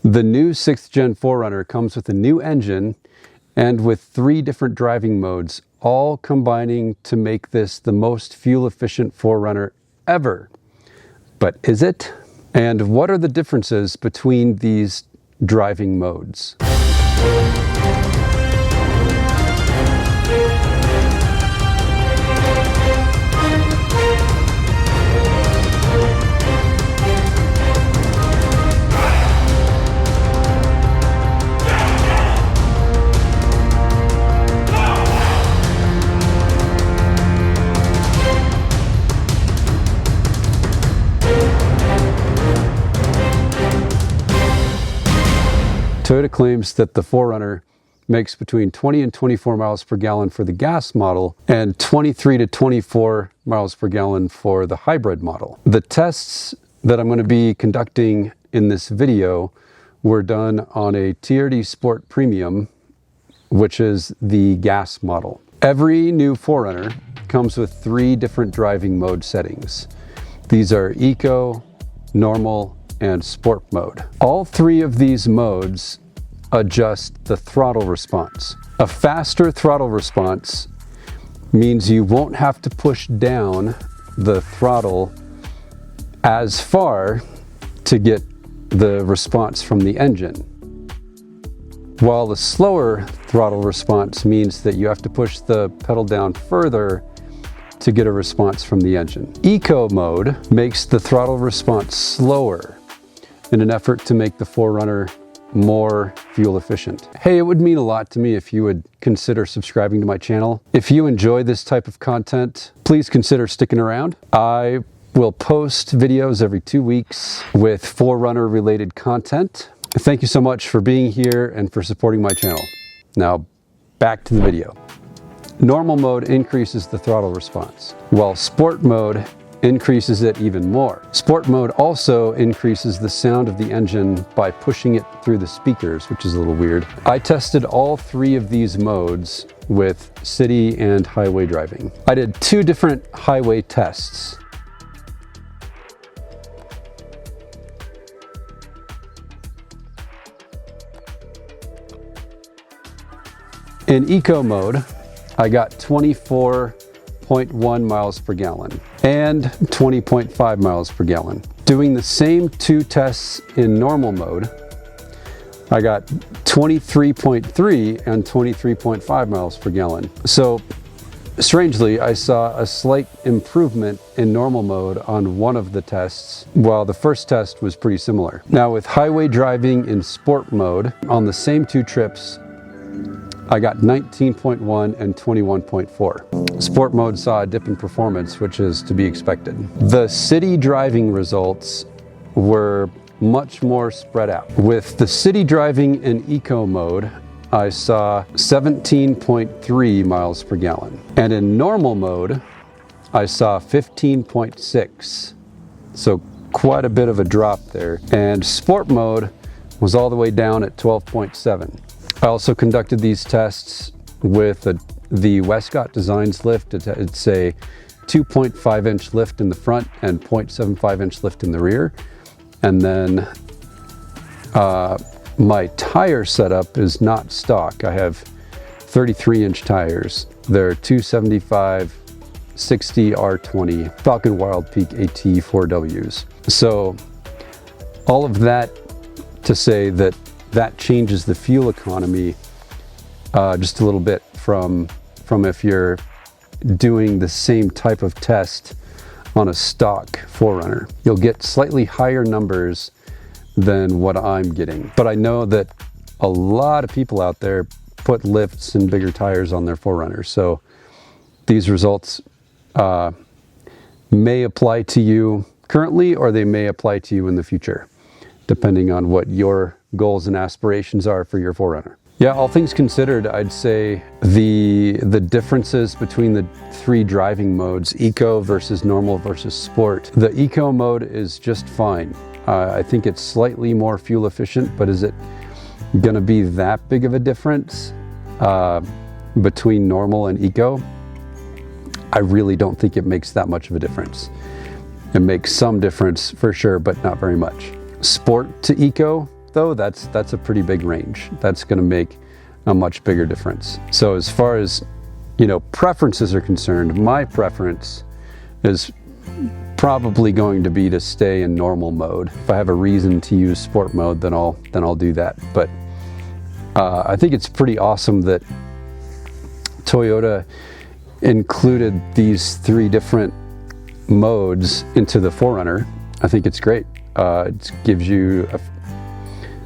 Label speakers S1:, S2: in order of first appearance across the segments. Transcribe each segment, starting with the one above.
S1: The new 6th Gen 4Runner comes with a new engine and with 3 different driving modes, all combining to make this the most fuel-efficient 4Runner ever. But is it? And what are the differences between these driving modes? Toyota claims that the 4Runner makes between 20 and 24 miles per gallon for the gas model and 23 to 24 miles per gallon for the hybrid model. The tests that I'm going to be conducting in this video were done on a TRD Sport Premium, which is the gas model. Every new 4Runner comes with 3 different driving mode settings. These are Eco, Normal, and Sport mode. All 3 of these modes adjust the throttle response. A faster throttle response means you won't have to push down the throttle as far to get the response from the engine, while the slower throttle response means that you have to push the pedal down further to get a response from the engine. Eco mode makes the throttle response slower in an effort to make the 4Runner more fuel efficient. Hey, it would mean a lot to me if you would consider subscribing to my channel. If you enjoy this type of content, please consider sticking around. I will post videos every 2 weeks with 4Runner related content. Thank you so much for being here and for supporting my channel. Now, back to the video. Normal mode increases the throttle response, while Sport mode increases it even more. Sport mode also increases the sound of the engine by pushing it through the speakers, which is a little weird. I tested all 3 of these modes with city and highway driving. I did 2 different highway tests. In Eco mode, I got 24.1 miles per gallon and 20.5 miles per gallon. Doing the same 2 tests in normal mode, I got 23.3 and 23.5 miles per gallon. So strangely, I saw a slight improvement in normal mode on one of the tests, while the first test was pretty similar. Now with highway driving in Sport mode, on the same 2 trips, I got 19.1 and 21.4. Sport mode saw a dip in performance, which is to be expected. The city driving results were much more spread out. With the city driving in Eco mode, I saw 17.3 miles per gallon. And in normal mode, I saw 15.6. So quite a bit of a drop there. And Sport mode was all the way down at 12.7. I also conducted these tests with the Westcott Designs lift. It's a 2.5 inch lift in the front and 0.75 inch lift in the rear. And then my tire setup is not stock. I have 33 inch tires. They're 275 60 R20 Falcon Wild Peak AT 4Ws. So all of that to say that changes the fuel economy just a little bit from if you're doing the same type of test on a stock 4Runner. You'll get slightly higher numbers than what I'm getting. But I know that a lot of people out there put lifts and bigger tires on their 4Runners. So these results may apply to you currently, or they may apply to you in the future, depending on what your goals and aspirations are for your 4Runner. Yeah, all things considered, I'd say the differences between the 3 driving modes, Eco versus Normal versus Sport. The Eco mode is just fine. I think it's slightly more fuel efficient, but is it gonna be that big of a difference between Normal and Eco? I really don't think it makes that much of a difference. It makes some difference for sure, but not very much. Sport to Eco, though, that's a pretty big range. That's going to make a much bigger difference. So as far as, you know, preferences are concerned, my preference is probably going to be to stay in normal mode. If I have a reason to use sport mode, then I'll do that. But I think it's pretty awesome that Toyota included these 3 different modes into the 4Runner. I think it's great. It gives you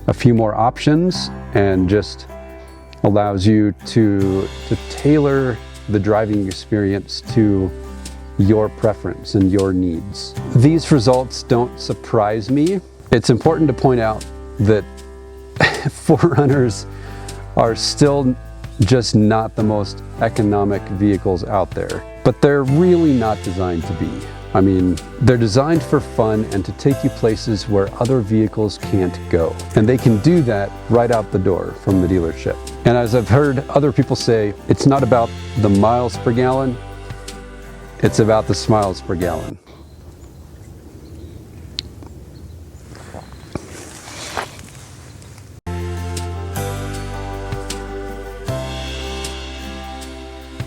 S1: a few more options and just allows you to tailor the driving experience to your preference and your needs. These results don't surprise me. It's important to point out that 4Runners are still just not the most economic vehicles out there, but they're really not designed to be. I mean, they're designed for fun and to take you places where other vehicles can't go. And they can do that right out the door from the dealership. And as I've heard other people say, it's not about the miles per gallon, it's about the smiles per gallon.